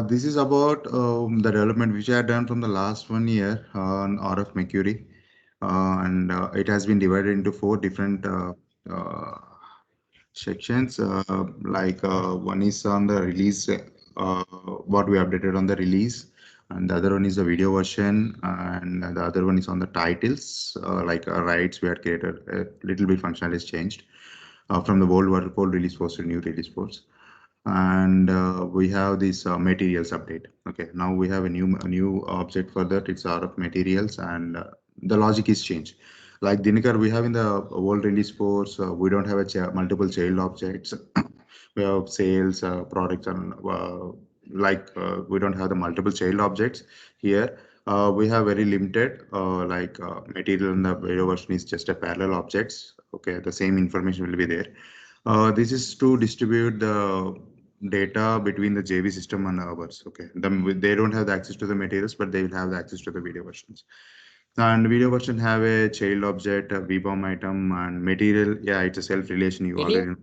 This is about the development which I had done from the last 1 year on RF Mercury, and it has been divided into four different uh, sections. One is on the release, what we updated on the release, and the other one is the video version, and the other one is on the titles, rights we had created. A little bit functionality is changed from the old release force to new release force. And we have this materials update. Okay, now we have a new object for that. It's out of materials, and the logic is changed. Like Dinikar, we have in the old release force, we don't have multiple child objects. We have sales, products, and we don't have the multiple child objects here. We have very limited, material in the video version is just a parallel objects. Okay, the same information will be there. This is to distribute the data between the JV system and ours. Okay, they don't have the access to the materials, but they will have the access to the video versions. And video version have a child object, a VBOM item, and material. Yeah, it's a self relation. You Any already know.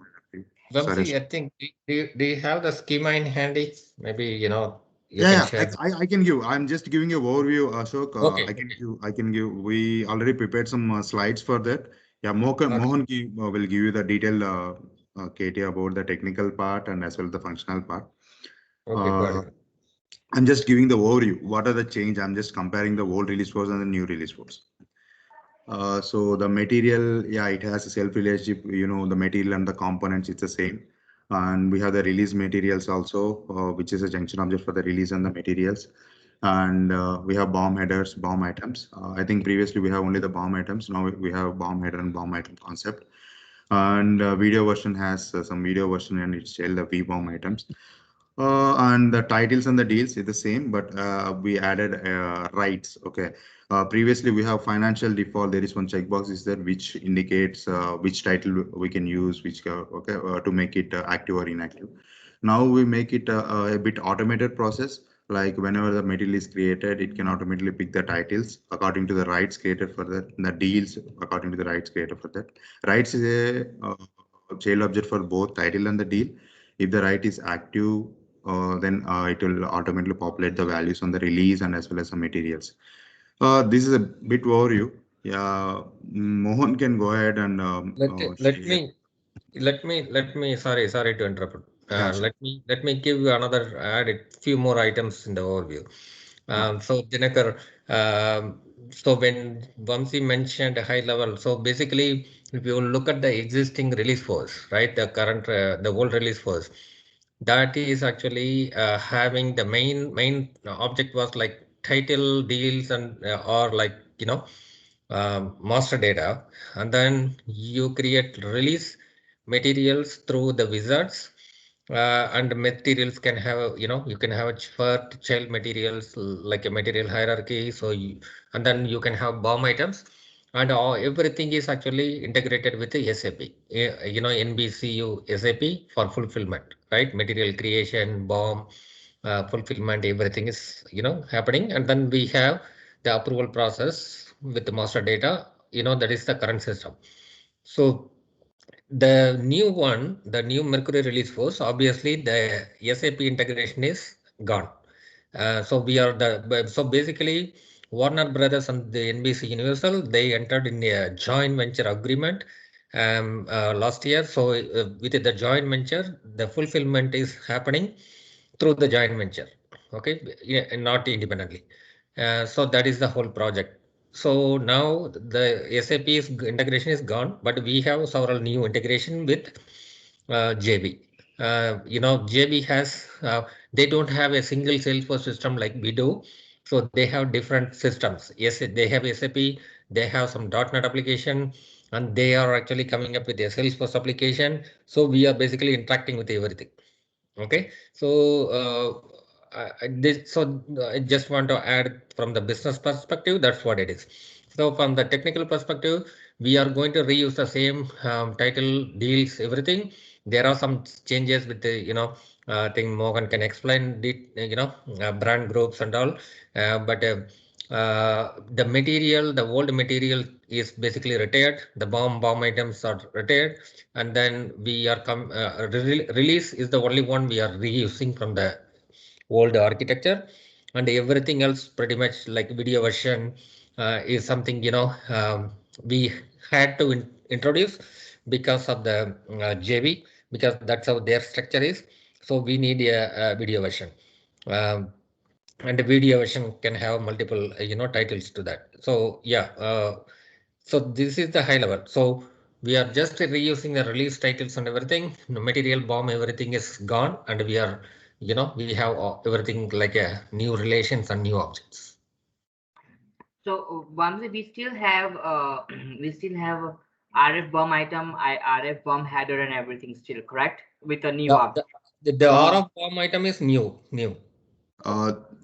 Sorry. Vamsi, I think do you have the schema in handy? Maybe you Yeah, can yeah. share. I can give. I'm just giving you overview, Ashok. Okay, I can okay, give. I can give. We already prepared some slides for that. Yeah, okay, Mohan will give you the detailed KT about the technical part and as well as the functional part. okay, got Uh, it. I'm just giving the overview. What are the change? I'm just comparing the old release force and the new release force. So the material, yeah, it has a self relationship. The material and the components, it's the same. And we have the release materials also, which is a junction object for the release and the materials. And we have bomb headers, bomb items. I think previously we have only the bomb items. Now we have bomb header and bomb item concept. And video version has some video version and it's still the V bomb items. And the titles and the deals is the same, but we added rights. Okay. Previously, we have financial default. There is one checkbox is there which indicates which title we can use, to make it active or inactive. Now we make it a bit automated process. Like whenever the material is created, it can automatically pick the titles according to the rights created for that, the deals according to the rights created for that. Rights is a child object for both title and the deal. If the right is active, then it will automatically populate the values on the release and as well as the materials. This is a bit overview. Yeah, Mohan can go ahead and Let let share. me let me. Sorry to interrupt. Yeah, sure. Let me give you another add a few more items in the overview. Yeah. So Dinakar, so when Vamsi mentioned a high level, so basically if you look at the existing release force, right, the current the old release force, that is actually having the main object was like title deals and or like master data, and then you create release materials through the wizards, and materials can have you can have a first child materials like a material hierarchy, so and then you can have bomb items, and everything is actually integrated with the SAP, NBCU SAP for fulfillment, right? Material creation, bomb, fulfillment, everything is happening, and then we have the approval process with the master data, that is the current system. So the new one, the new Mercury release force, obviously the SAP integration is gone. So we are so basically Warner Brothers and the NBC Universal, they entered in a joint venture agreement last year. So with the joint venture, the fulfillment is happening through the joint venture. Okay, yeah, and not independently. So that is the whole project. So now the SAP's integration is gone, but we have several new integration with JB. JB has they don't have a single Salesforce system like we do, so they have different systems. Yes, they have SAP, they have some .NET application, and they are actually coming up with a Salesforce application. So we are basically interacting with everything. Okay, so I just want to add from the business perspective, that's what it is. So from the technical perspective, we are going to reuse the same title, deals, everything. There are some changes with the, I think Morgan can explain the, brand groups and all. But the material, the old material is basically retired. The bomb items are retired, and then we are release is the only one we are reusing from the old architecture, and everything else pretty much like video version is something, we had to introduce because of the JV, because that's how their structure is. So we need a video version. And the video version can have multiple, titles to that. So yeah, so this is the high level. So we are just reusing the release titles and everything. The material bomb, everything is gone, and we are, we have everything like a new relations and new objects. So Vamsi, we still have RF bomb item, RF bomb header and everything still, correct? With a new object. The RF bomb item is new.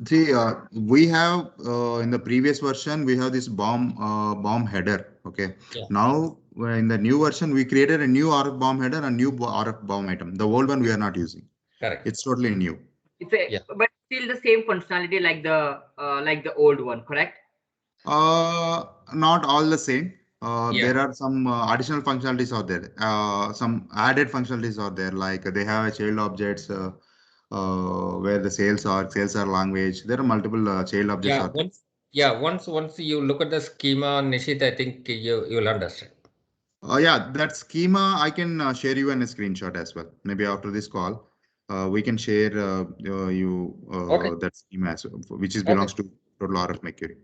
See, we have in the previous version we have this bomb header. Okay. Yeah. Now in the new version we created a new RF bomb header and new RF bomb item. The old one we are not using. Correct. It's totally new. It's but still the same functionality like the old one, correct? Not all the same. Yeah. There are some additional functionalities out there. Some added functionalities out there, like they have a child objects where the sales are language. There are multiple child objects out there. Once you look at the schema, Nishit, I think you'll understand. Yeah, that schema I can share you in a screenshot as well. Maybe after this call, we can share that schema as well, which belongs to total RF Mercury.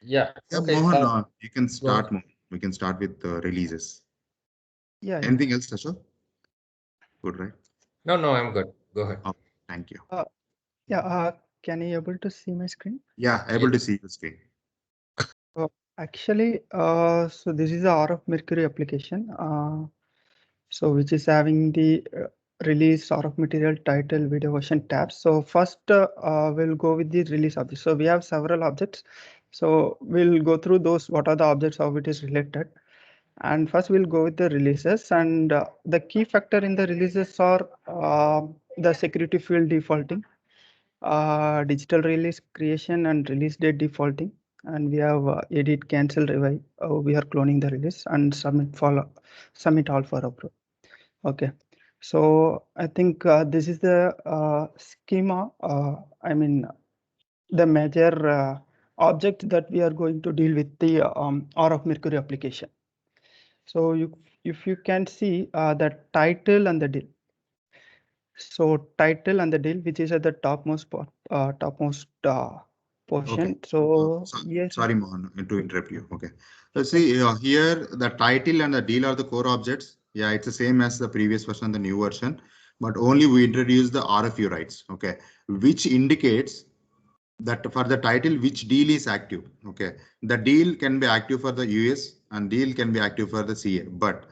Yeah. Okay. Mohan, you can start. We can start with releases. Yeah. Anything else, Tasha? Good, right? No, I'm good. Go ahead. Oh, thank you. Yeah. Can you able to see my screen? Yeah, able to see the screen. Actually, so this is the RF Mercury application. So which is having the release RF material title video version tabs. So first we'll go with the release objects. So we have several objects. So we'll go through those. What are the objects, how it is related. And first we'll go with the releases, and the key factor in the releases are the security field defaulting, digital release creation and release date defaulting, and we have edit, cancel, revive. We are cloning the release and submit all for approval. Okay, so I think this is the schema. I mean, the major object that we are going to deal with the RF Mercury application. So if you can see the title and the deal. So title and the deal, which is at the topmost portion. Okay. So yes. Sorry, Mohan, to interrupt you. Okay. So see here, the title and the deal are the core objects. Yeah, it's the same as the previous version, the new version, but only we introduce the RFU rights. Okay, which indicates that for the title, which deal is active. Okay, the deal can be active for the US and deal can be active for the CA, but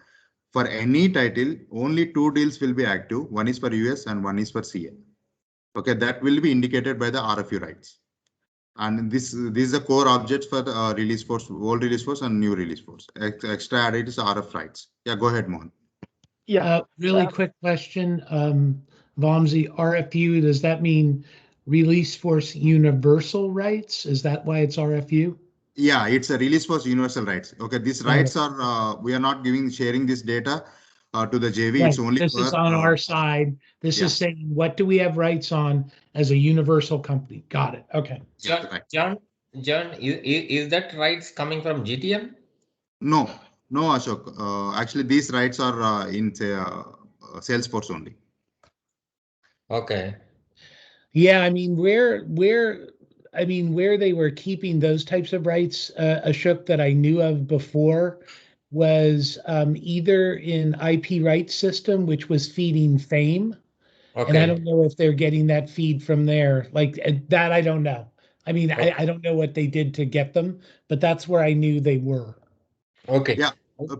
for any title, only two deals will be active. One is for US and one is for CA. Okay, that will be indicated by the RFU rights. And this is the core objects for the release force, old release force and new release force. Extra added is RF rights. Yeah, go ahead, Mohan. Yeah. Really quick question, Vamsi, RFU, does that mean release force universal rights? Is that why it's RFU? Yeah, it's a release force universal rights. Okay, these rights are, we are not sharing this data to the JV. Right. It's only this is on our side. This is saying, what do we have rights on as a universal company? Got it. Okay. John, is that rights coming from GTM? No, Ashok. Actually, these rights are in Salesforce only. Okay. Yeah, I mean, where they were keeping those types of rights, Ashok, that I knew of before was either in IP rights system, which was feeding Fame. Okay. And I don't know if they're getting that feed from there. Like that, I don't know. I mean, okay. I don't know what they did to get them, but that's where I knew they were. Okay. Yeah.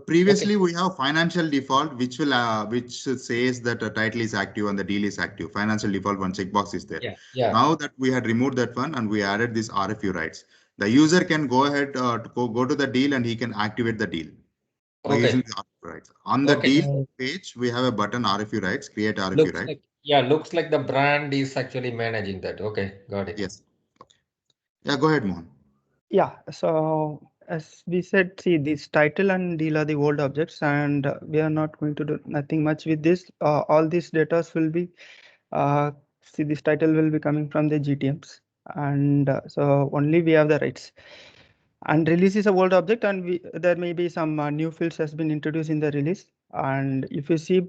Previously, we have financial default, which says that a title is active and the deal is active. Financial default, one checkbox is there. Yeah. Now that we had removed that one and we added this RFU rights, the user can go ahead go to the deal and he can activate the deal. Using the RFU rights. On the deal page, we have a button RFU rights, create RFU rights. Looks like the brand is actually managing that. Okay, got it. Yes. Okay. Yeah, go ahead, Mohan. Yeah, so as we said, see, this title and deal are the old objects, and we are not going to do nothing much with this. All these data will be see this title will be coming from the GTMs, and so only we have the rights. And release is a old object, and there may be some new fields has been introduced in the release. And if you see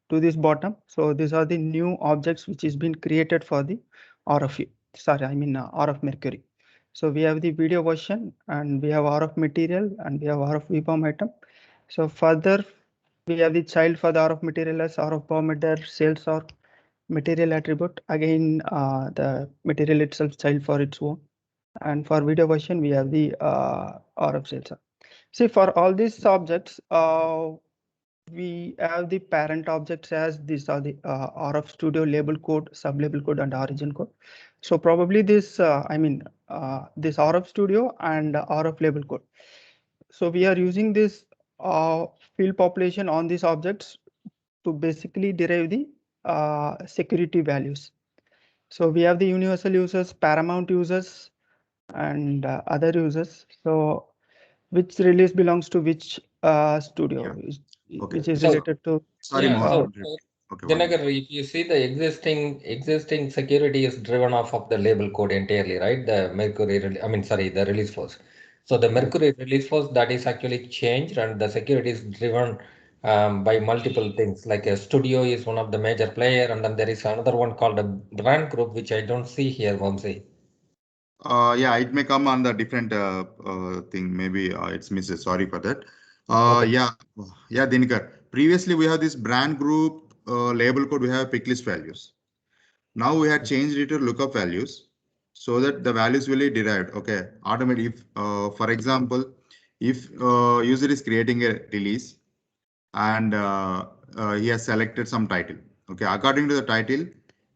to this bottom, so these are the new objects which is been created for the RF. Sorry, I mean RF Mercury. So we have the video version, and we have RF material, and we have RF VBOM item. So further, we have the child for the RF material as RF bomb emitter sales or material attribute. Again, the material itself child for its own. And for video version, we have the RF sales. See, for all these objects, we have the parent objects as these are the RF Studio label code, sub-label code, and origin code. So probably this, this RF Studio and RF label code. So we are using this field population on these objects to basically derive the security values. So we have the universal users, paramount users, and other users. So which release belongs to which studio, Okay. which is So- related to. Sorry, Yeah, Mohan. so Okay, one Dinagar, if you see the existing security is driven off of the label code entirely, right? The Mercury, the release force. So the Mercury release force that is actually changed, and the security is driven by multiple things. Like a studio is one of the major player, and then there is another one called a brand group, which I don't see here, Vamsi. Yeah, it may come on the different thing. Maybe it's missed. Sorry for that. Okay. Yeah, Dinikar. Previously, we have this brand group label code. We have pick list values. Now we have changed it to lookup values, so that the values will be derived. Okay, automatically. If, for example, if user is creating a release and he has selected some title. Okay, according to the title,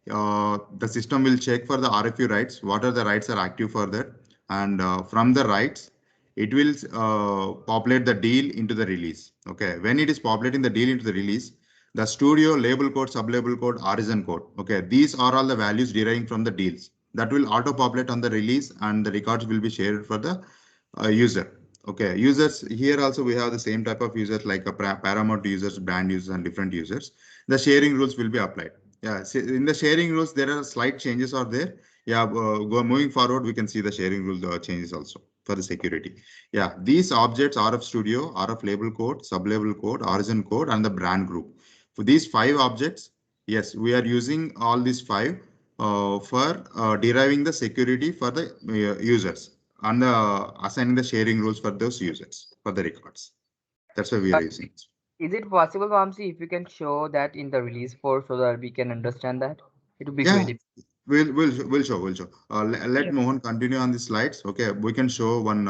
the system will check for the RFU rights, what are the rights are active for that, and from the rights, it will populate the deal into the release. Okay, when it is populating the deal into the release, the studio label code, sub-label code, origin code. Okay, these are all the values deriving from the deals that will auto-populate on the release, and the records will be shared for the user. Okay, users here also we have the same type of users like a paramount users, brand users, and different users. The sharing rules will be applied. Yeah, in the sharing rules there are slight changes are there. Yeah, moving forward we can see the sharing rule changes also for the security. Yeah, these objects RF Studio, RF label code, sub-label code, origin code, and the brand group. For these 5 objects, yes, we are using all these 5 for deriving the security for the users, and assigning the sharing rules for those users for the records. That's why we are using it. Is it possible, Vamsi, if you can show that in the release force so that we can understand that? It would be Yeah, great. we'll show. Let Mohan continue on the slides. Okay, we can show one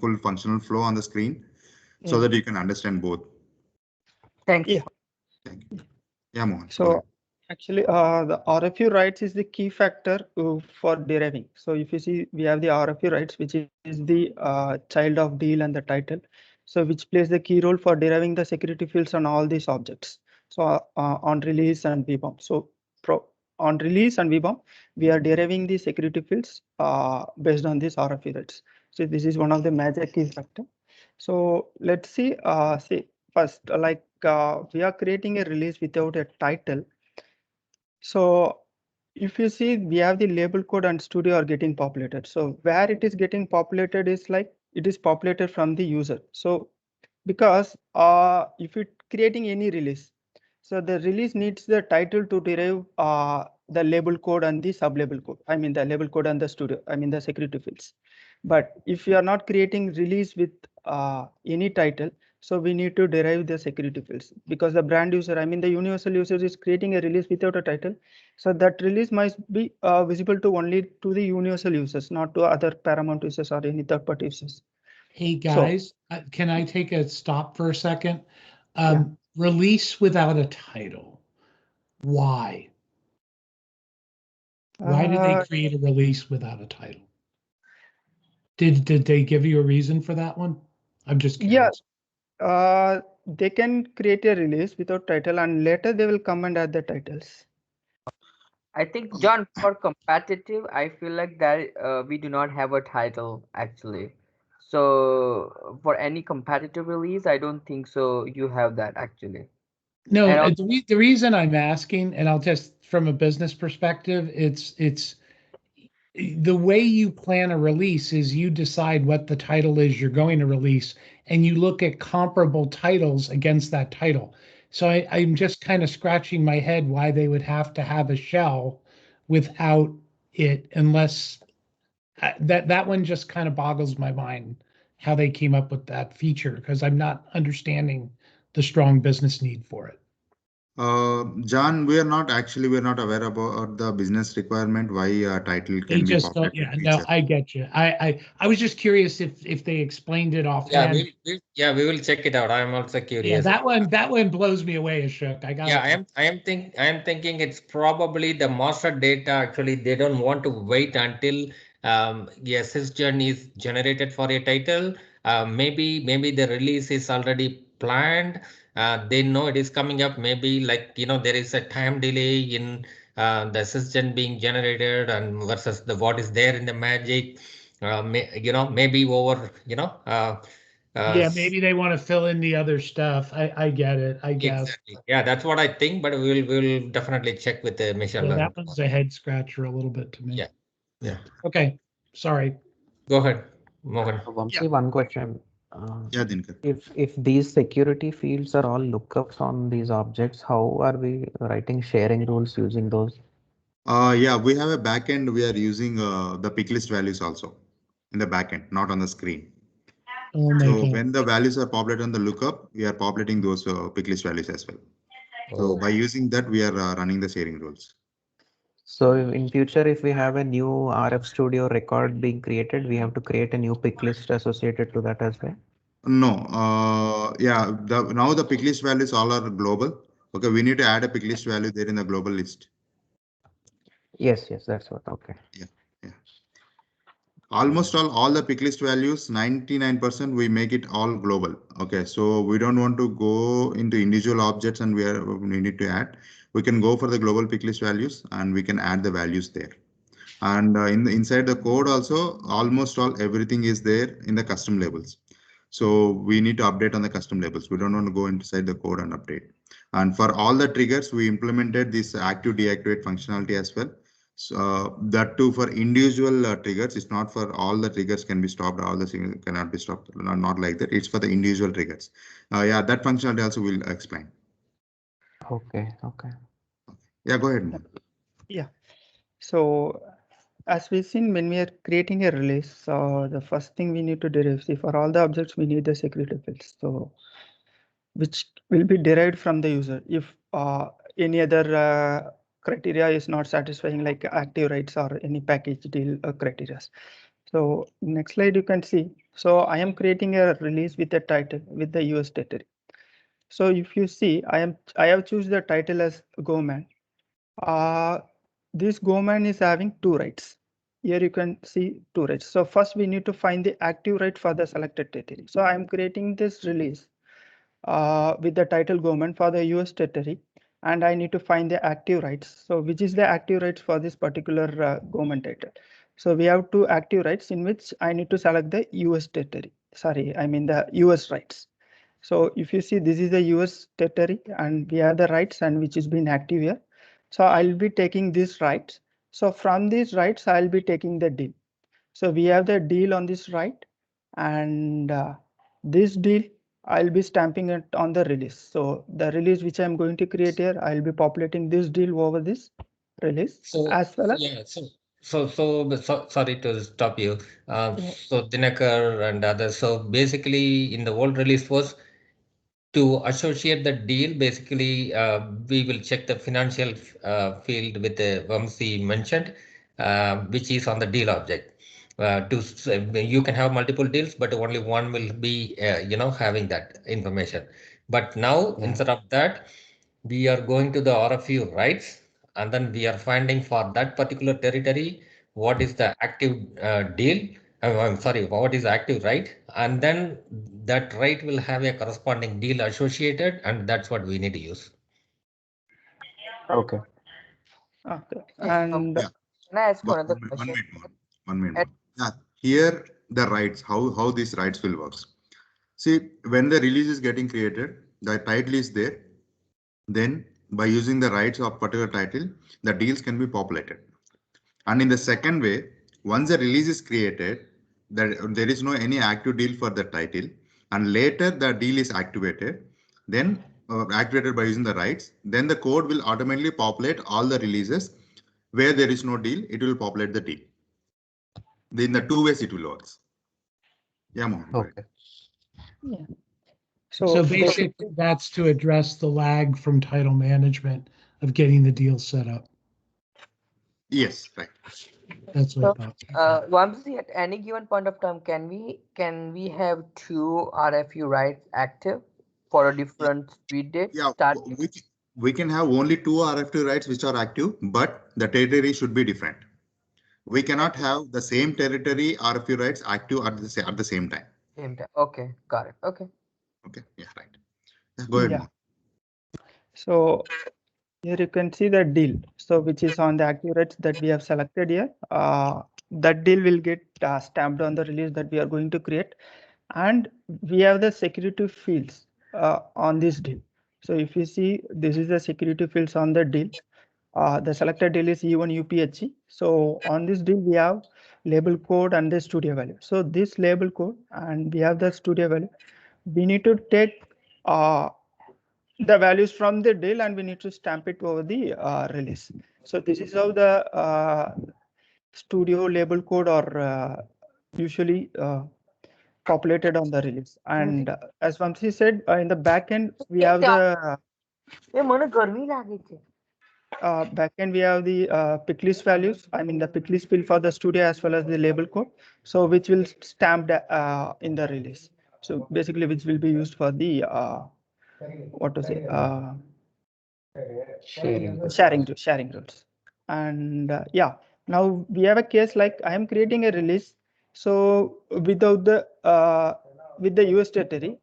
full functional flow on the screen so that you can understand both. Thanks. Yeah. Thank you. Yeah, Mohan. So actually, the RFU rights is the key factor for deriving. So if you see, we have the RFU rights, which is the child of deal and the title. So which plays the key role for deriving the security fields on all these objects. So on release and VBOM. So on release and VBOM, we are deriving the security fields based on these RFU rights. So this is one of the major key factor. So let's see, first, like we are creating a release without a title. So if you see, we have the label code and studio are getting populated. So where it is getting populated is like it is populated from the user. So because if you're creating any release, so the release needs the title to derive the label code and the sub-label code. I mean the label code and the studio, I mean the security fields. But if you are not creating release with any title, so we need to derive the security fields, because the brand user, I mean the universal user, is creating a release without a title. So that release must be visible to only to the universal users, not to other paramount users or any third-party users. Hey guys, can I take a stop for a second? Yeah. Release without a title. Why? Why did they create a release without a title? Did they give you a reason for that one? I'm just curious. Yeah, they can create a release without title, and later they will come and add the titles. I think, John, for competitive, I feel like that we do not have a title actually. So for any competitive release, I don't think so you have that actually. No, And the reason I'm asking, and I'll just from a business perspective, it's the way you plan a release is you decide what the title is you're going to release, and you look at comparable titles against that title. So I'm just kind of scratching my head why they would have to have a shell without it, unless that one just kind of boggles my mind how they came up with that feature, because I'm not understanding the strong business need for it. John, we're not aware about the business requirement why title They can be just don't, populated yeah, no, feature. I get you. I was just curious if they explained it Yeah, offhand. we will check it out. I'm also Yeah, curious. that one blows me away, Ashok. I got Yeah, I am thinking it's probably the master data. Actually, they don't want to wait until SysGen is generated for a title. Maybe the release is already planned. They know it is coming up. Maybe like there is a time delay in the SysGen being generated and versus the what is there in the magic. Maybe over Yeah, maybe they want to fill in the other stuff. I get it, I guess. exactly. Yeah, that's what I think, but we'll definitely check with the machine Yeah, learning. that one's a head scratcher a little bit to me. Yeah. Yeah. Okay, sorry. Go ahead, Mohan. Vamsi, one question. Yeah, Dinkar. If these security fields are all lookups on these objects, how are we writing sharing rules using those? Yeah, we have a backend. We are using the pick list values also in the backend, not on the screen. Oh my So God. when the values are populated on the lookup, we are populating those pick list values as well. So by using that, we are running the sharing rules. So in future, if we have a new RF Studio record being created, we have to create a new pick list associated to that as well. No, yeah, now the pick list values all are global. Okay, we need to add a pick list value there in the global list. Yes, that's what. Okay. Yeah. Almost all the pick list values, 99% we make it all global. Okay, so we don't want to go into individual objects and we need to add. We can go for the global pick list values and we can add the values there. And inside the code also, almost everything is there in the custom labels. So we need to update on the custom labels. We don't want to go inside the code and update. And for all the triggers, we implemented this active deactivate functionality as well. So that too for individual triggers. It's not for all the triggers can be stopped. All the things cannot be stopped. Not like that. It's for the individual triggers. Yeah, that functionality also will explain. Okay. Yeah, go ahead, Mohan. Yeah. So as we've seen, when we are creating a release, the first thing we need to derive, see, for all the objects, we need the security fields. So which will be derived from the user. If any other criteria is not satisfying, like active rights or any package deal criteria. So next slide you can see. So I am creating a release with a title with the US territory. So if you see, I have choose the title as Goman. This Goman is having two rights. Here you can see two rights. So first we need to find the active right for the selected territory. So I am creating this release with the title Goman for the US territory, and I need to find the active rights. So which is the active rights for this particular Goman title? So we have two active rights in which I need to select the US territory. Sorry, I mean the US rights. So if you see, this is the US territory and we have the rights and which is been active here. So I'll be taking these rights. So from these rights, I'll be taking the deal. So we have the deal on this right, and this deal I'll be stamping it on the release. So the release which I'm going to create here, I'll be populating this deal over this release as well as. Yeah, so sorry to stop you. So Dinakar and others. So basically, in the old release was to associate the deal. Basically, we will check the financial field with the Vamsi mentioned, which is on the deal object. You can have multiple deals, but only one will be having that information. But now instead of that, we are going to the RFU rights, and then we are finding for that particular territory what is the active deal. I'm sorry, what is the active right, and then that right will have a corresponding deal associated, and that's what we need to use. Okay. Okay. And Yeah. Can I ask another question? One minute. Yeah, here the rights, how these rights will work. See, when the release is getting created, the title is there. Then by using the rights of particular title, the deals can be populated. And in the second way, once a release is created, there is no any active deal for the title, and later the deal is activated, then activated by using the rights, then the code will automatically populate all the releases. Where there is no deal, it will populate the deal. In the two ways it will work. Yeah, Mohan. Right. Okay. Yeah. So basically, that's to address the lag from title management of getting the deal set up. Yes, right. That's what I thought. Vamsi, at any given point of time, can we have two RFU rights active for a different speed date? Yeah, Start. we can have only two RFT rights which are active, but the territory should be different. We cannot have the same territory RFU rights active at the same time. Same time. Okay, got it. Okay. Okay, yeah, right. Yeah, go ahead. Yeah. Mohan. So here you can see the deal. So which is on the active rights that we have selected here. That deal will get stamped on the release that we are going to create. And we have the security fields on this deal. So if you see, this is the security fields on the deal. The selected deal is E1 UPHE. So on this deal, we have label code and the studio value. So this label code and we have the studio value. We need to take the values from the deal and we need to stamp it over the release. So this is how the studio label code are usually populated on the release. And as Vamsi said, in the backend, we have the backend, we have the pick list values. I mean, the pick list field for the studio as well as the label code. So which will stamp in the release. So basically, which will be used for the what to say sharing rules. And yeah, now we have a case like I am creating a release. So without the with the US territory,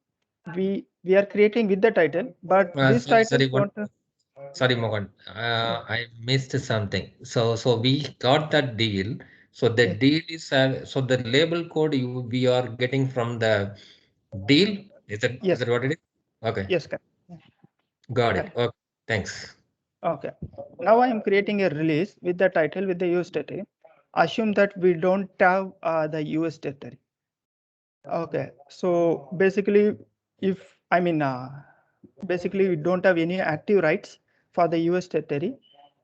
we are creating with the title, but this title sorry, Mohan, I missed something. So we got that deal. So the deal is so the label code we are getting from the deal. Is that what it is? Okay. Yes, correct. Got it. Okay. Thanks. Okay. Now I am creating a release with the title with the US territory. Assume that we don't have the US territory. Okay. So basically, if I mean, basically we don't have any active rights for the US territory.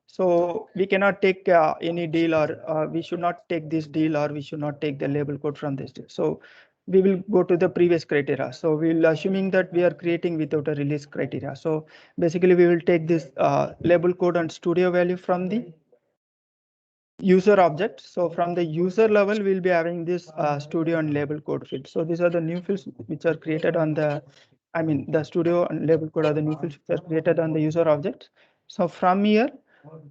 So we cannot take any deal or we should not take this deal or we should not take the label code from this deal. So we will go to the previous criteria. So we'll assuming that we are creating without a release criteria. So basically we will take this label code and studio value from the user object. So from the user level, we'll be having this studio and label code field. So these are the new fields which are created on the, I mean, the studio and label code are the new fields which are created on the user object. So from here,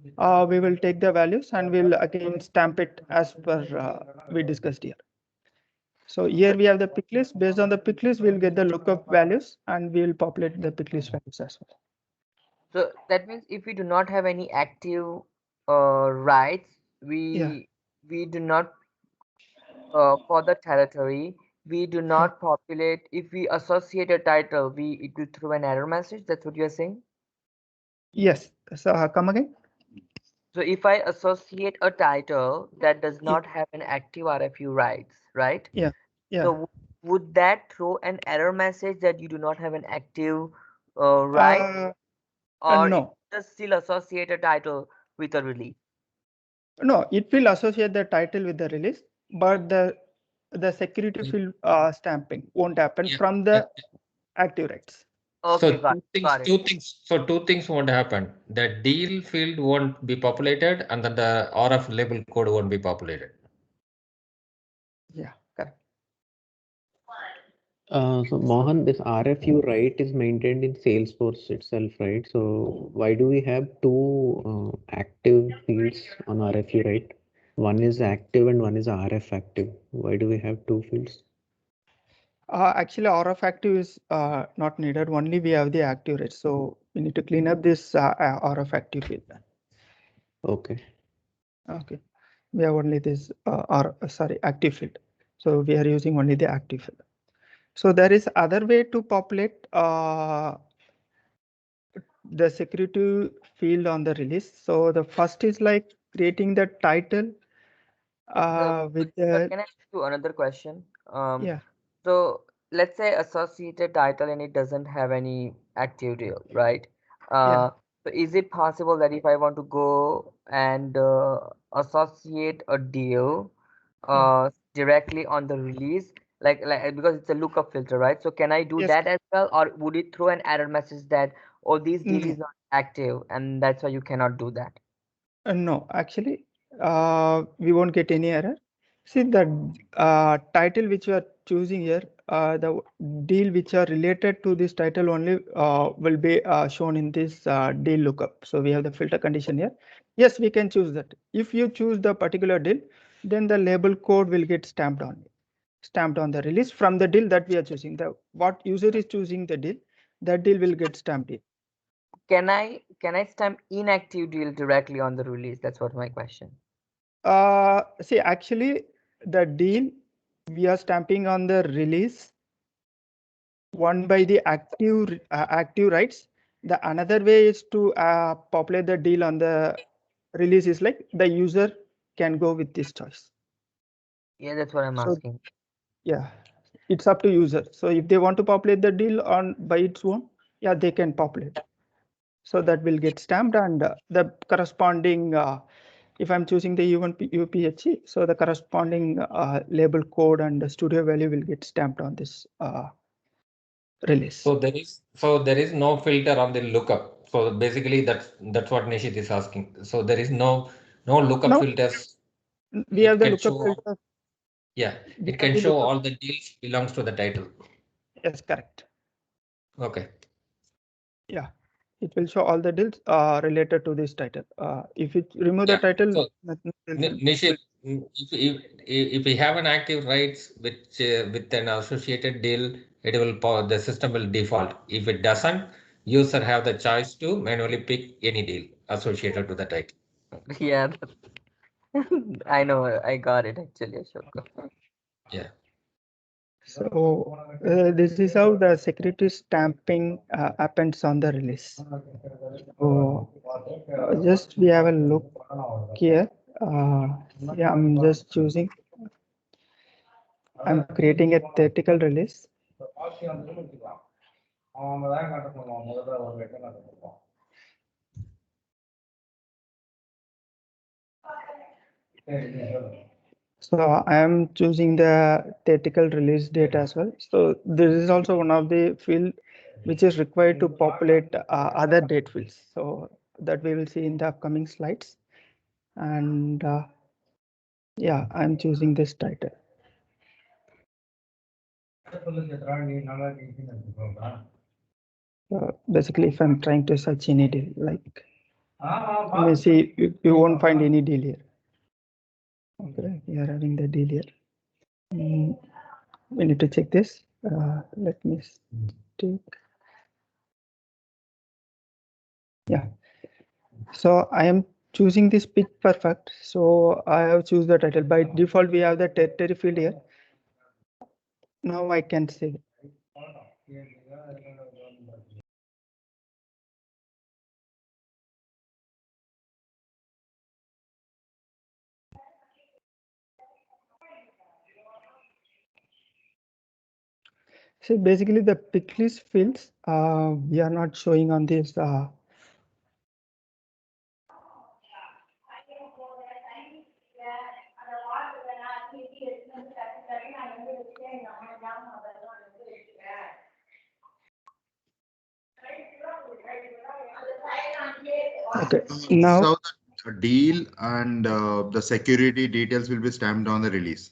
we will take the values and we'll again stamp it as per we discussed here. So here we have the pick list. Based on the pick list, we'll get the lookup values and we'll populate the pick list values as well. So that means if we do not have any active rights, we do not for the territory, we do not populate. If we associate a title, it will throw an error message. That's what you're saying? Yes. So come again. So if I associate a title that does not have an active RFU rights, right? Yeah. So would that throw an error message that you do not have an active right? Or no. it does still associate a title with a release? No, it will associate the title with the release, but the security field stamping won't happen from the active rights. Okay, so two things won't happen. The deal field won't be populated and then the RF label code won't be populated. Yeah, correct. So Mohan, this RFU right is maintained in Salesforce itself, right? So why do we have two active fields on RFU right? One is active and one is RF active. Why do we have two fields? Actually, RF active is not needed. Only we have the active rate. So we need to clean up this RF active field. Okay. Okay. We have only this active field. So we are using only the active field. So there is other way to populate the security field on the release. So the first is like creating the title with the, Can I ask you another question? yeah. So let's say associated title and it doesn't have any active deal, right? Yeah. So is it possible that if I want to go and associate a deal directly on the release, like because it's a lookup filter, right? So can I do Yes. that as well, or would it throw an error message that, oh, this deal No. is not active and that's why you cannot do that? No, actually, we won't get any error. See the title which you are choosing here, the deal which are related to this title only will be shown in this deal lookup. So we have the filter condition here. Yes, we can choose that. If you choose the particular deal, then the label code will get stamped on the release from the deal that we are choosing. The what user is choosing the deal, that deal will get stamped in. Can I stamp inactive deal directly on the release? That's what my question. See, actually, the deal we are stamping on the release one by the active rights. The another way is to populate the deal on the release is like the user can go with this choice. Yeah, that's what I'm So asking. yeah, it's up to user. So if they want to populate the deal on by its own, yeah, they can populate. So that will get stamped and the corresponding if I'm choosing the UPHE, so the corresponding label code and the studio value will get stamped on this release. So there is no filter on the lookup. So basically that's what Nishit is asking. So there is no lookup Now filters. we have It the can lookup show, filter. yeah, We it have can the show lookup. all the deals belongs to the title. Yes, correct. Okay. Yeah, it will show all the deals related to this title. If you remove the Yeah. title, So nothing Nishit, if we have an active rights which with an associated deal, the system will default. If it doesn't, user have the choice to manually pick any deal associated to the title. Yeah, I know. I got it actually, Ashoka. Yeah. So this is how the security stamping happens on the release. So just we have a look here. Yeah, I'm just choosing. I'm creating a theoretical release. So I am choosing the theoretical release date as well. So this is also one of the field which is required to populate other date fields. So that we will see in the upcoming slides. And yeah, I'm choosing this title. Basically, if I'm trying to search any deal, like you may see, you won't find any deal here. Okay, we are having the deal here. We need to check this. Let me take. Yeah. So I am choosing this pitch perfect. So I have choose the title. By default, we have the territory field here. Now I can say. So basically the pick list fields we are not showing on this okay. Now So the deal and the security details will be stamped on the release.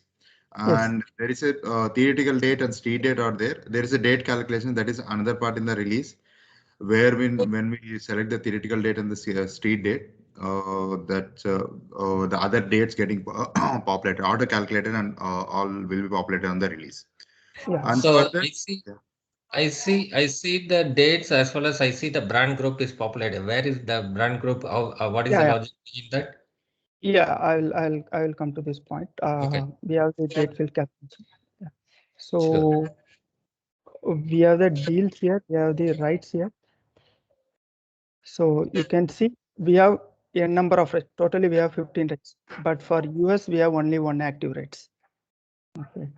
yes. And there is a theoretical date and street date are there. There is a date calculation that is another part in the release where when we select the theoretical date and the street date, the other dates getting populated, auto calculated, and all will be populated on the release. Yeah. And So further, I see the dates as well as I see the brand group is populated. Where is the brand group? What is the logic in that? Yeah, I will come to this point. Okay. We have the date field calculation. Yeah. So Sure. we have the deals here. We have the rights here. So you can see we have a number of rights. Totally we have 15 rights, but for US we have only one active rights. Okay.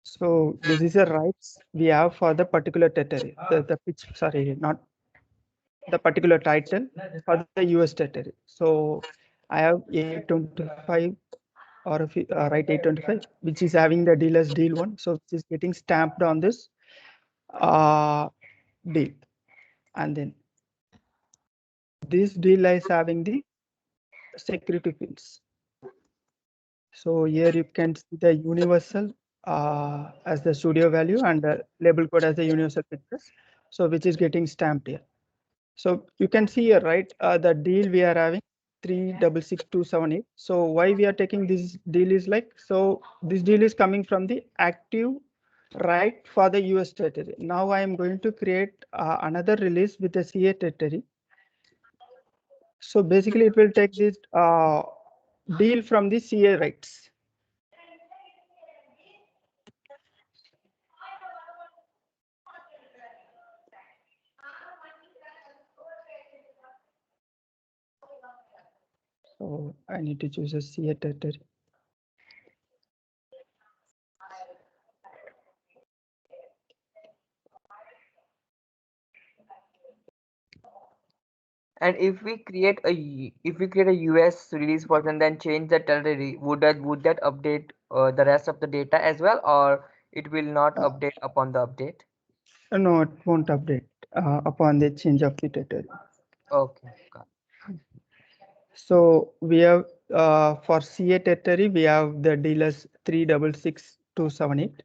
So this is a rights we have for the particular territory. The pitch, sorry, not the particular title for the US territory. So I have 825 or right 825, which is having the dealer's deal one. So it is getting stamped on this deal, and then this deal is having the security fields. So here you can see the universal as the studio value and the label code as the universal pictures. So which is getting stamped here. So you can see here, right? The deal we are having 366278. So why we are taking this deal is like, so this deal is coming from the active right for the US territory. Now I am going to create another release with the CA territory. So basically it will take this deal from the CA rights. So I need to choose a CA territory. And if we create a US release version, then change the territory, would that update the rest of the data as well, or it will not update upon the update? No, it won't update upon the change of the territory. Okay, got it. So we have for CA territory, we have the dealers 366278.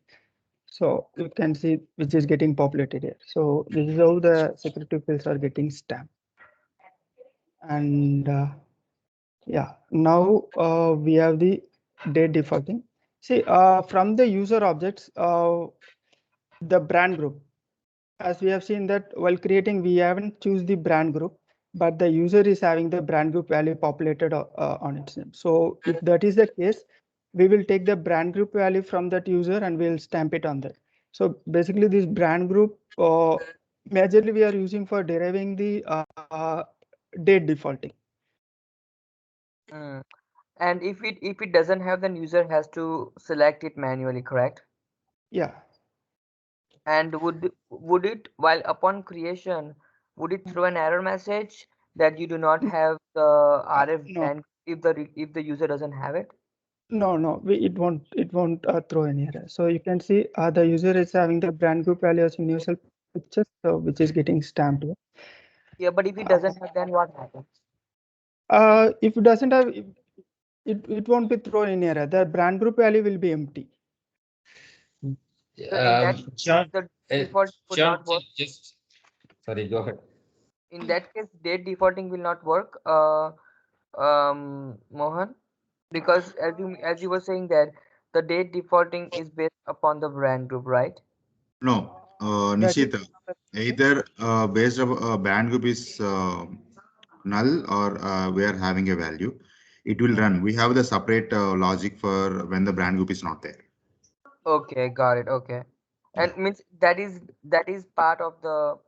So you can see which is getting populated here. So this is how the security fields are getting stamped. And yeah, now we have the date defaulting. See, from the user objects, the brand group, as we have seen that while creating, we haven't choose the brand group, but the user is having the brand group value populated on its name. So if that is the case, we will take the brand group value from that user and we'll stamp it on that. So basically this brand group, majorly we are using for deriving the date defaulting. And if it doesn't have, then user has to select it manually, correct? Yeah. And would it, while upon creation, would it throw an error message that you do not have the RF No. brand if the user doesn't have it? No, it won't throw any error. So you can see the user is having the brand group value as universal pictures, so which is getting stamped here. Yeah, but if it doesn't have, then what happens? If it doesn't have, it won't be thrown any error. The brand group value will be empty. John, the default would John, not work. just sorry, go ahead. In that case, date defaulting will not work, Mohan, because as you were saying that the date defaulting is based upon the brand group, right? No, Nishita, either based of brand group is null or we are having a value, it will run. We have the separate logic for when the brand group is not there. Okay, got it. Okay, and means that is part of the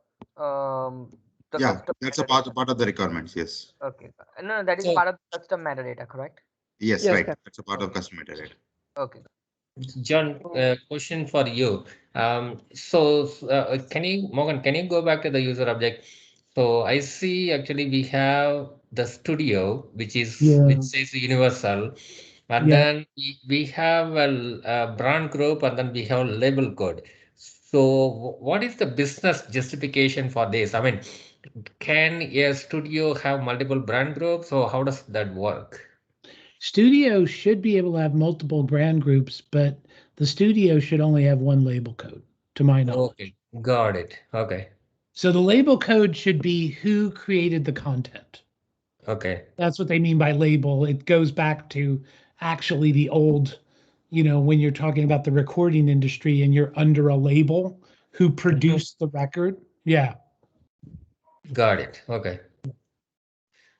Yeah, custom that's a metadata. part of the requirements. Yes. Okay, no, that is So- part of the custom metadata, correct? Yes, Yes, right. correct. That's a part of custom metadata. Okay. John, question for you. Can you, Morgan, can you go back to the user object? So I see actually we have the studio, which says universal, and Yeah. then we have a brand group, and then we have label code. So what is the business justification for this? I mean, can a studio have multiple brand groups, or how does that work? Studio should be able to have multiple brand groups, but the studio should only have one label code, to my knowledge. Okay, got it. Okay. So the label code should be who created the content. Okay. That's what they mean by label. It goes back to actually the old, when you're talking about the recording industry and you're under a label, who produced the record. Yeah. Got it. Okay.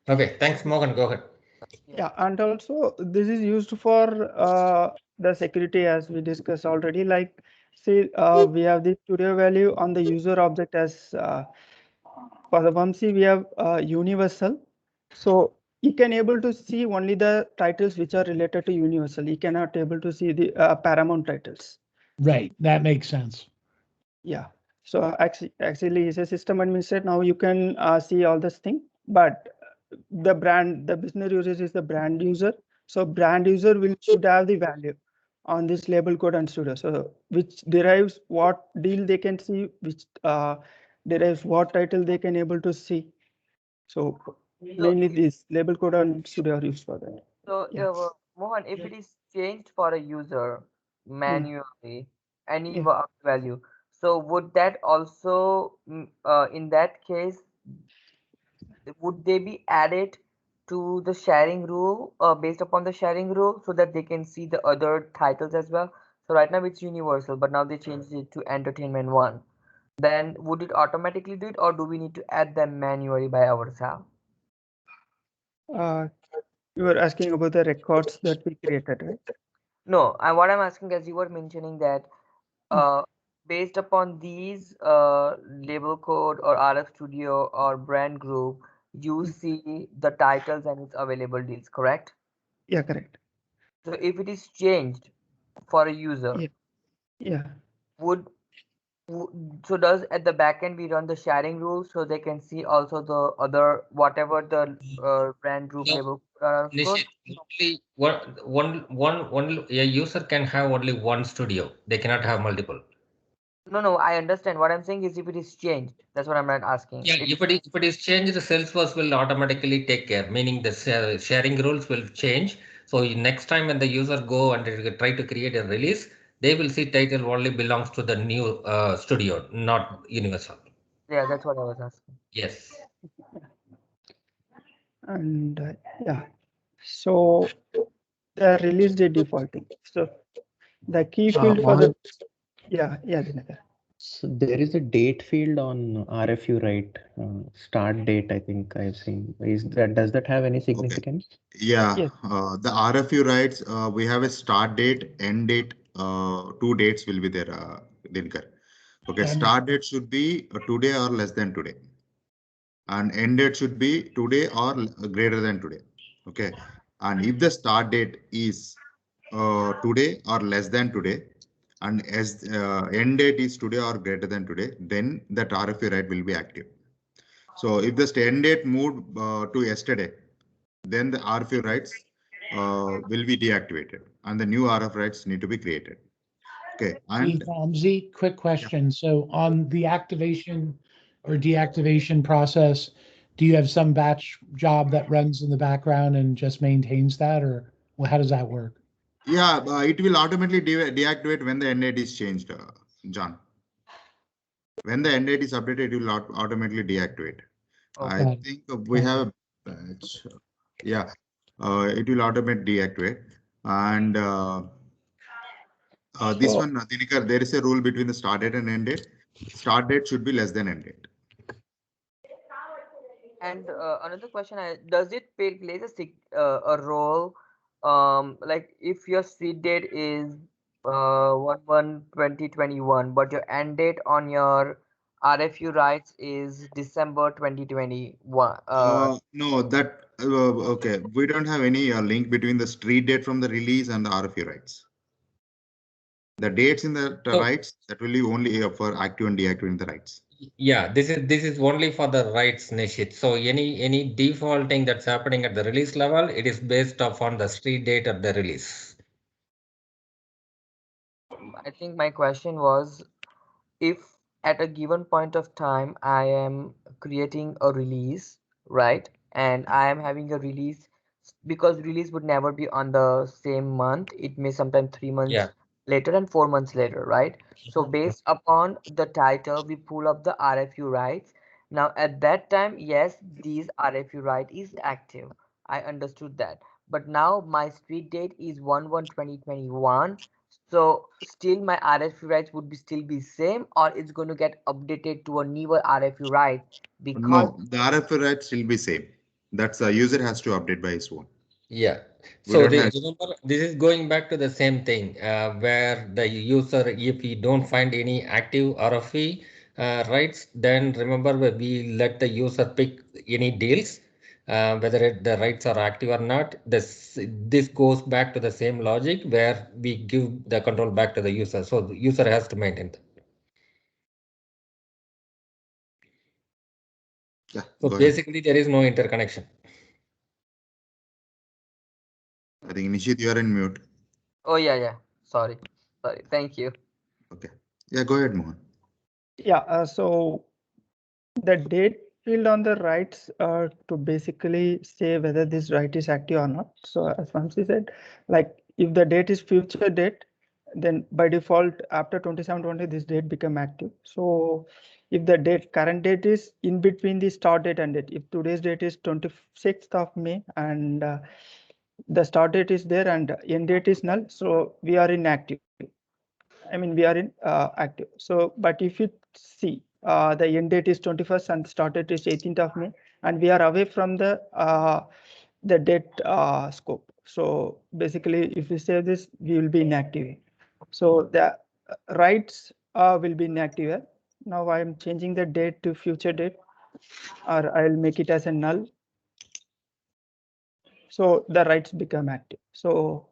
Okay. Thanks, Morgan. Go ahead. Yeah, and also this is used for the security as we discussed already. Like, see, we have the studio value on the user object as For the Vamsi, we have universal. So you can able to see only the titles which are related to universal. You cannot able to see the paramount titles. Right, that makes sense. Yeah. So actually, as a system administrator, now you can see all this thing, but the business user is the brand user. So brand user should have the value on this label code and studio. So which derives what deal they can see, which derives what title they can able to see. So mainly this label code and studio are used for that. So, Yeah. Mohan, if it is changed for a user manually, any Yeah. value, so would that also, in that case, would they be added to the sharing rule, based upon the sharing rule, so that they can see the other titles as well? So right now it's universal, but now they changed it to entertainment one. Then would it automatically do it, or do we need to add them manually by ourselves? You were asking about the records that we created, right? No, what I'm asking, as you were mentioning that based upon these label code or RF Studio or brand group, you see the titles and its available deals, correct? Yeah, correct. So if it is changed for a user, Yeah. Yeah. would so does at the back end we run the sharing rules so they can see also the other whatever the brand group No, label code? Nishit, only one a user can have only one studio. They cannot have multiple. No, I understand. What I'm saying is if it is changed, that's what I'm not asking. Yeah, if it is changed, the Salesforce will automatically take care, meaning the sharing rules will change. So next time when the user go and they try to create a release, they will see title only belongs to the new studio, not universal. Yeah, that's what I was asking. Yes. And yeah, so the release date defaulting. So the key field for the Dinakar. So there is a date field on RFU, right? Start date, I think I've seen. Does that have any significance? Yeah, Yes. the RFU rights, we have a start date, end date, two dates will be there, Dinkar. Okay, start date should be today or less than today. And end date should be today or greater than today. Okay, and if the start date is today or less than today, and as end date is today or greater than today, then that RFU right will be active. So if the end date moved to yesterday, then the RFU rights will be deactivated and the new RF rights need to be created. Okay, and Vamsi, quick question. So on the activation or deactivation process, do you have some batch job that runs in the background and just maintains that, or well, how does that work? yeah, it will automatically deactivate when the end date is changed, John. When the end date is updated, it will automatically deactivate. Okay. I think we have a batch. Yeah, it will automatically deactivate. And this one, Dinikar, there is a rule between the start date and end date. Start date should be less than end date. And another question, does it plays a role, like if your seed date is 1/1/2021, but your end date on your RFU rights is December 2021? No, that okay. We don't have any link between the street date from the release and the RFU rights. The dates in the rights that will be only for active and deactivating the rights. Yeah, this is only for the rights, Nishit. So any defaulting that's happening at the release level, it is based off on the street date of the release. I think my question was, if at a given point of time I am creating a release, right, and I am having a release, because release would never be on the same month, it may sometimes 3 months later and 4 months later, right? So based upon the title we pull up the RFU rights. Now at that time, yes, these RFU right is active, I understood that, but now my street date is 1/1/2021. So still my RFU rights would be still be same, or it's going to get updated to a newer RFU right? Because no, the RFU rights will be same. That's the user has to update by his own. Yeah. So remember, this is going back to the same thing where the user, if you don't find any active RFE, rights, then remember we let the user pick any deals, whether the rights are active or not. This goes back to the same logic where we give the control back to the user. So the user has to maintain that. Yeah. So basically there is no interconnection. I think Nishit, you are in mute. Oh yeah. Sorry. Thank you. Okay. Yeah, go ahead, Mohan. Yeah. So the date field on the rights to basically say whether this right is active or not. So as Vamsi said, like if the date is future date, then by default after 27/20 this date become active. So if the current date is in between the start date and date, if today's date is 26th of May and the start date is there and end date is null, so we are inactive. I mean, we are in active. So, but if you see the end date is 21st and start date is 18th of May, and we are away from the date scope. So basically, if we say this, we will be inactive. So the rights will be inactive. Now I am changing the date to future date, or I'll make it as a null. So the rights become active. So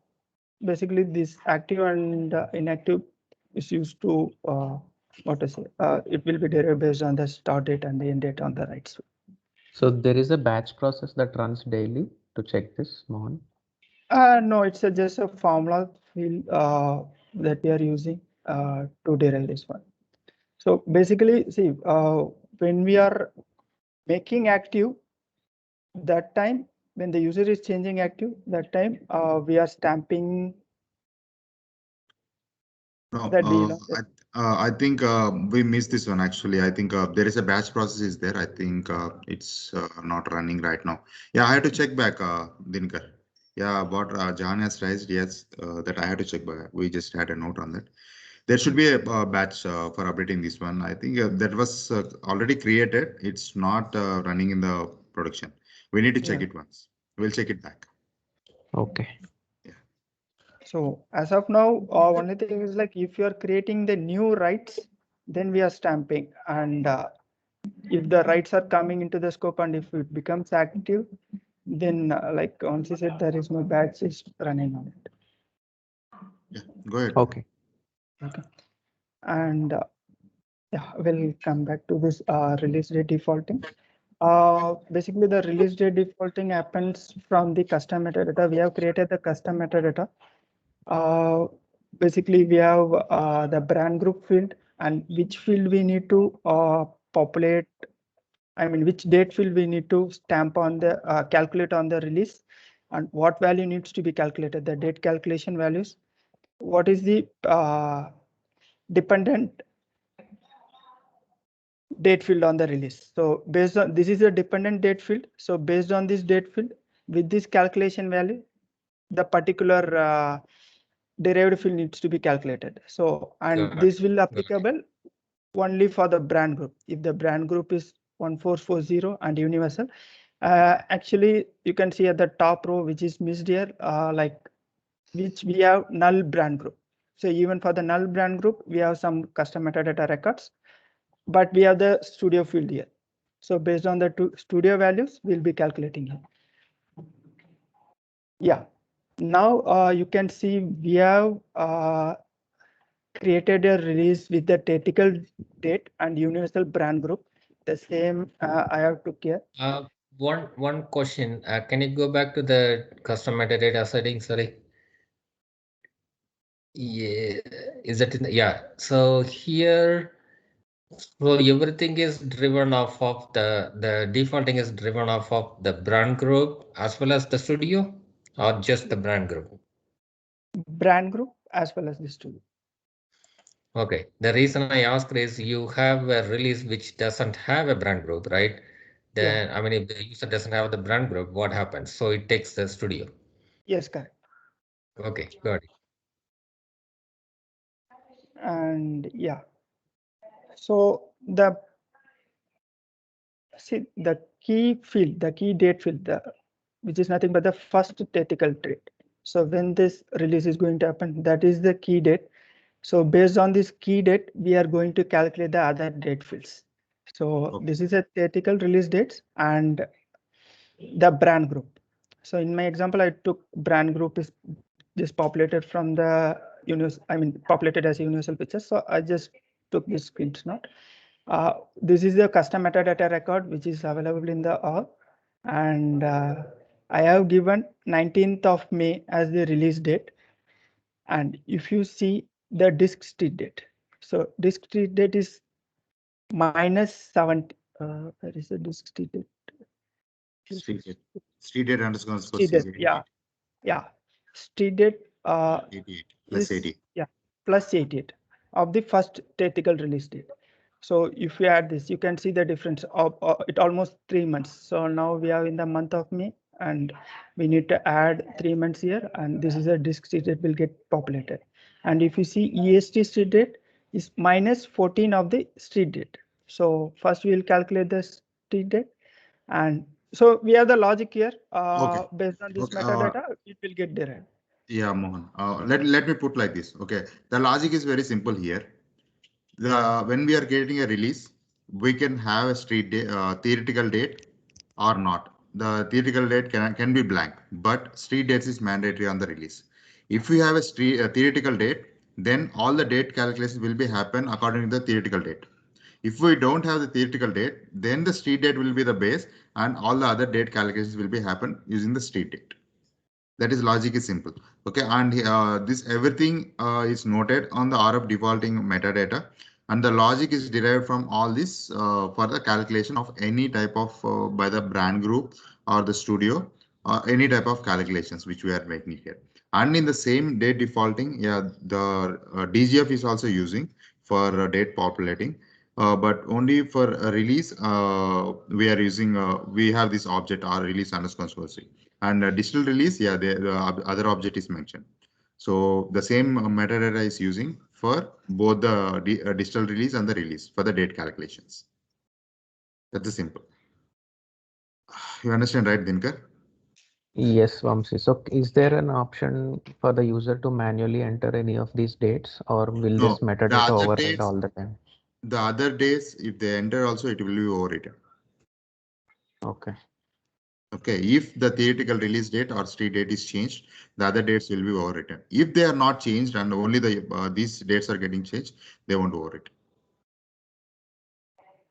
basically, this active and inactive is used to what to say. It will be derived based on the start date and the end date on the rights. So there is a batch process that runs daily to check this, Mohan? No, it's just a formula field that we are using to derive this one. So basically, see, when we are making active, that time when the user is changing active, that time we are stamping. No, I think we missed this one actually. I think there is a batch process is there. I think it's not running right now. Yeah, I had to check back, Dinkar. Yeah, what John has raised, yes, that I had to check back. We just had a note on that. There should be a batch for updating this one. I think that was already created. It's not running in the production. We need to check it once. We'll check it back. Okay. So as of now, only thing is like if you are creating the new rights, then we are stamping. And if the rights are coming into the scope and if it becomes active, then like once you said, there is no batch is running on it. Yeah, go ahead. Okay. Okay. And yeah, we'll come back to this release date defaulting. Basically, the release date defaulting happens from the custom metadata. We have created the custom metadata. Basically, we have the brand group field and which field we need to populate. I mean, which date field we need to stamp on the calculate on the release and what value needs to be calculated, the date calculation values. What is the dependent date field on the release. So based on this is a dependent date field. So based on this date field with this calculation value, the particular derived field needs to be calculated. So and this will applicable only for the brand group. If the brand group is 1440 and universal, actually you can see at the top row which is missed here, like which we have null brand group. So even for the null brand group, we have some custom metadata records, but we have the studio field here. So based on the two studio values, we'll be calculating here. Yeah. Now you can see we have created a release with the tactical date and universal brand group. The same I have took here. One question. Can you go back to the custom metadata settings? Sorry. Yeah, is that in the, yeah. So here, so everything is driven off of the defaulting is driven off of the brand group as well as the studio, or just the brand group? Brand group as well as the studio. Okay. The reason I ask is you have a release which doesn't have a brand group, right? Then I mean, if the user doesn't have the brand group, what happens? So it takes the studio. Yes, correct. Okay, got it. And yeah, so the key field, the key date field, which is nothing but the first tactical date. So when this release is going to happen, that is the key date. So based on this key date, we are going to calculate the other date fields. So Okay. this is a theoretical release dates and the brand group. So in my example, I took brand group is just populated from the populated as universal pictures. So I just took this screenshot. This is the custom metadata record, which is available in the org. And I have given 19th of May as the release date. And if you see the disk street date, so disk street date is -70. Where is the disk street date? Street date underscore Street date, yeah. Street date 88 plus is 80. plus 88 of the first theoretical release date. So if you add this, you can see the difference of it almost 3 months. So now we are in the month of May and we need to add 3 months here, and this is a disk street date will get populated. And if you see EST street date is -14 of the street date. So first we will calculate the street date, and so we have the logic here. Based on this metadata, it will get derived. Yeah, Mohan. Let me put like this. Okay, the logic is very simple here. When we are getting a release, we can have a street date, theoretical date or not. The theoretical date can be blank, but street dates is mandatory on the release. If we have a theoretical date, then all the date calculations will be happen according to the theoretical date. If we don't have the theoretical date, then the street date will be the base and all the other date calculations will be happen using the street date. That is logic is simple. Okay, and this everything is noted on the RF defaulting metadata, and the logic is derived from all this for the calculation of any type of by the brand group or the studio or any type of calculations which we are making here. And in the same date defaulting, yeah, the DGF is also using for date populating. But only for a release, we are using, we have this object or release underscore source. And digital release, yeah, the other object is mentioned. So the same metadata is using for both the digital release and the release for the date calculations. That's simple. You understand, right, Dinkar? Yes, Vamsi. So is there an option for the user to manually enter any of these dates, or will No, this metadata the other override dates, all the time? the other days, if they enter also, it will be overwritten. Okay. Okay, if the theoretical release date or street date is changed, the other dates will be overwritten. If they are not changed and only the these dates are getting changed, they won't overwrite.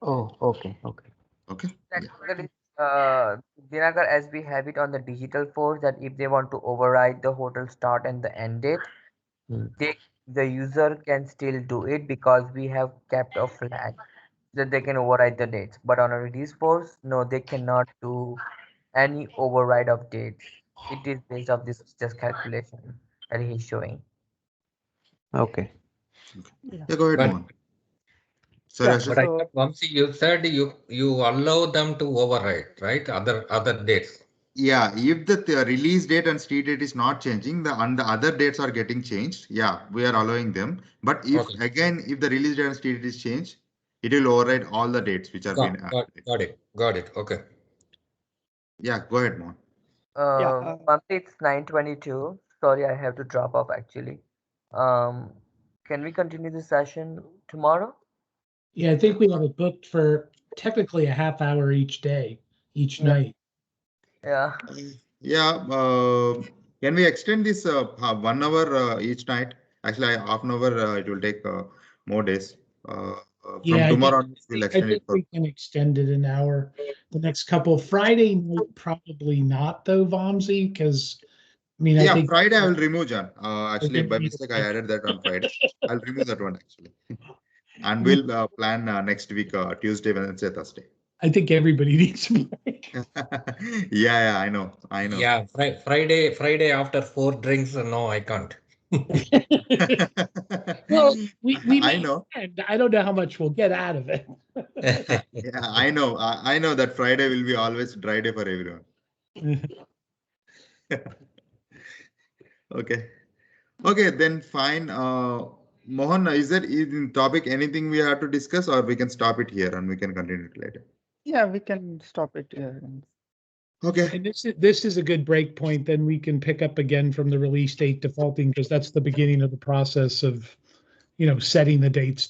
Oh, okay. Okay. Okay. Practically, Dinakar, as we have it on the digital force, that if they want to override the hotel start and the end date, the user can still do it because we have kept a flag that they can override the dates. But on a release force, no, they cannot do any override of dates. It is based off this just calculation that he's showing. Okay. Yeah, go ahead, But- Mohan. Sorry, Yeah, Ashok. But I thought, Vamsi, you said you allow them to override, right? Other dates. Yeah, if the release date and street date is not changing, the other dates are getting changed. Yeah, we are allowing them. But if Okay. again, if the release date and street date is changed, it will override all the dates which are being. Got it. Okay. Yeah, go ahead, Mohan. Monthly it's 9:22. Sorry, I have to drop off actually. Can we continue the session tomorrow? Yeah, I think we have it booked for technically a half hour each day, each night. Yeah. Yeah, can we extend this 1 hour each night? Actually, half an hour, it will take more days. From tomorrow on, we'll extend it. We can extend it an hour. The next couple. Friday night, probably not though, Vamsi, because I mean, Yeah, I think Friday I will remove, John. Actually, think by we- mistake, I added that on Friday. I'll remove that one actually. And we'll plan next week, Tuesday, Wednesday, Thursday. I think everybody needs a break. Yeah, I know. Yeah, Friday after 4 drinks. No, I can't. Well, we I know. I don't know how much we'll get out of it. Yeah, I know. I know that Friday will be always dry day for everyone. Okay, then fine. Mohan, is there in topic anything we have to discuss, or we can stop it here and we can continue it later? Yeah, we can stop it here. Okay. And this is a good break point. Then we can pick up again from the release date defaulting, because that's the beginning of the process of setting the dates